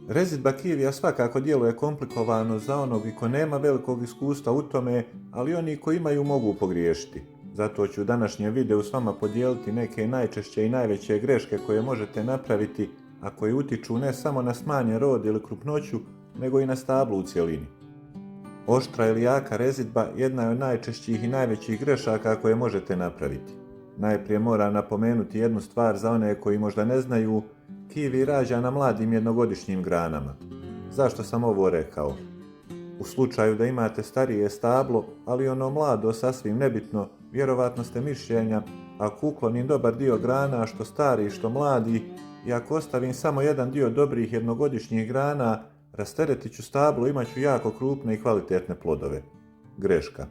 Rezidba kivija svakako djeluje komplikovano za onog ko nema velikog iskustva u tome, ali oni koji imaju mogu pogriješiti. Zato ću u današnjem videu s vama podijeliti neke najčešće i najveće greške koje možete napraviti, a koje utiču ne samo na smanjen rod ili krupnoću, nego i na stablo u cjelini. Oštra ili jaka rezidba jedna je od najčešćih i najvećih grešaka koje možete napraviti. Najprije moram napomenuti jednu stvar za one koji možda ne znaju, kivi rađa na mladim jednogodišnjim granama. Zašto sam ovo rekao? U slučaju da imate starije stablo, ali ono mlado sasvim nebitno, vjerovatno ste mišljenja, ako uklonim dobar dio grana, što stari, što mladi, i ako ostavim samo jedan dio dobrih jednogodišnjih grana, rasteretit ću stablo i imat ću jako krupne i kvalitetne plodove. Greška.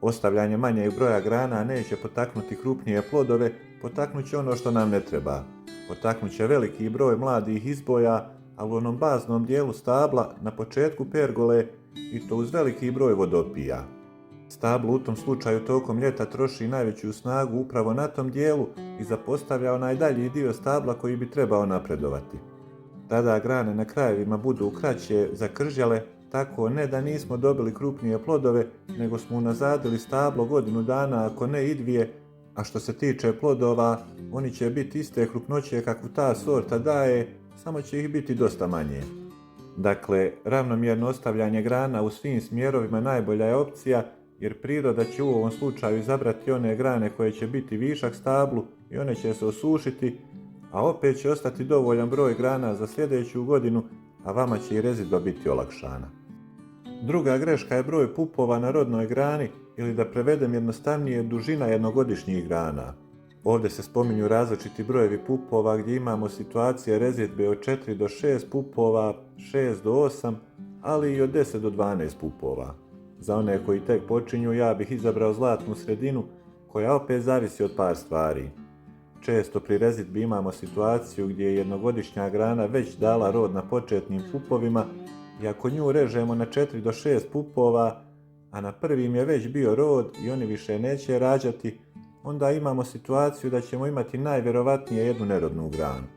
Ostavljanje manjeg broja grana neće potaknuti krupnije plodove, potaknut će ono što nam ne treba. Potaknut će veliki broj mladih izboja, ali u onom baznom dijelu stabla na početku pergole i to uz veliki broj vodopija. Stablo u tom slučaju tokom ljeta troši najveću snagu upravo na tom dijelu i zapostavlja onaj dalji dio stabla koji bi trebao napredovati. Tada grane na krajevima budu kraće, zakržljale, tako ne da nismo dobili krupnije plodove, nego smo unazadili stablo godinu dana, ako ne i dvije, a što se tiče plodova, oni će biti iste krupnoće kakvu ta sorta daje, samo će ih biti dosta manje. Dakle, ravnomjerno ostavljanje grana u svim smjerovima najbolja je opcija, jer priroda će u ovom slučaju izabrati one grane koje će biti višak stablu i one će se osušiti, a opet će ostati dovoljan broj grana za sljedeću godinu, a vama će i rezidba biti olakšana. Druga greška je broj pupova na rodnoj grani, ili da prevedem jednostavnije, dužina jednogodišnjih grana. Ovdje se spominju različiti brojevi pupova gdje imamo situacije rezidbe od 4 do 6 pupova, 6 do 8, ali i od 10 do 12 pupova. Za one koji tek počinju ja bih izabrao zlatnu sredinu, koja opet zavisi od par stvari. Često pri rezidbi imamo situaciju gdje je jednogodišnja grana već dala rod na početnim pupovima i ako nju režemo na 4 do 6 pupova, a na prvim je već bio rod i oni više neće rađati, onda imamo situaciju da ćemo imati najvjerovatnije jednu nerodnu granu.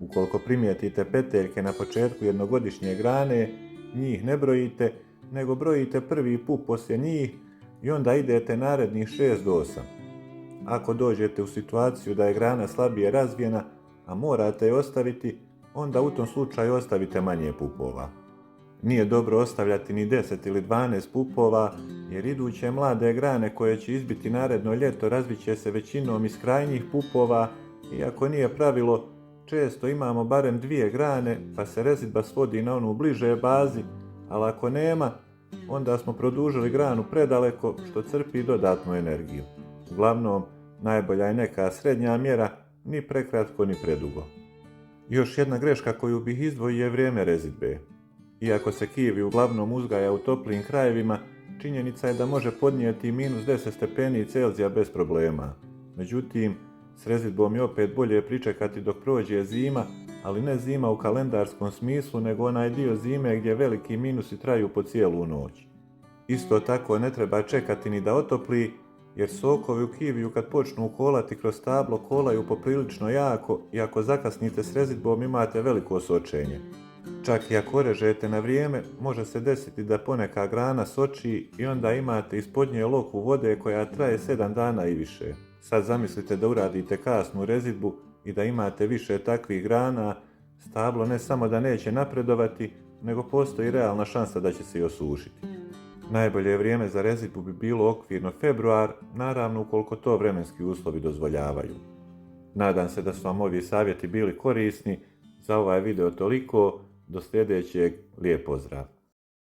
Ukoliko primijetite peteljke na početku jednogodišnje grane, njih ne brojite, nego brojite prvi pup poslije njih i onda idete narednih 6 do 8. Ako dođete u situaciju da je grana slabije razvijena, a morate je ostaviti, onda u tom slučaju ostavite manje pupova. Nije dobro ostavljati ni 10 ili 12 pupova, jer iduće mlade grane koje će izbiti naredno ljeto razvit će se većinom iz krajnjih pupova, iako nije pravilo, često imamo barem 2 grane, pa se rezidba svodi na onu bliže bazi, ali ako nema, onda smo produžili granu predaleko, što crpi dodatnu energiju. Uglavnom, najbolja je neka srednja mjera, ni prekratko ni predugo. Još jedna greška koju bih izdvojio je vrijeme rezidbe. Iako se kivi uglavnom uzgaja u toplim krajevima, činjenica je da može podnijeti minus 10 stepeni Celzija bez problema. Međutim, s rezidbom je opet bolje pričekati dok prođe zima, ali ne zima u kalendarskom smislu, nego onaj dio zime gdje veliki minusi traju po cijelu noć. Isto tako ne treba čekati ni da otopli, jer sokovi u kiviju kad počnu kolati kroz stablo kolaju poprilično jako i ako zakasnite s rezidbom imate veliko sočenje. Čak i ako režete na vrijeme, može se desiti da poneka grana soči i onda imate ispod nje loku vode koja traje 7 dana i više. Sad zamislite da uradite kasnu rezidbu i da imate više takvih grana, stablo ne samo da neće napredovati, nego postoji realna šansa da će se i osušiti. Najbolje vrijeme za rezidbu bi bilo okvirno februar, naravno ukoliko to vremenski uslovi dozvoljavaju. Nadam se da su vam ovi savjeti bili korisni. Za ovaj video toliko, do sljedećeg, lijep pozdrav!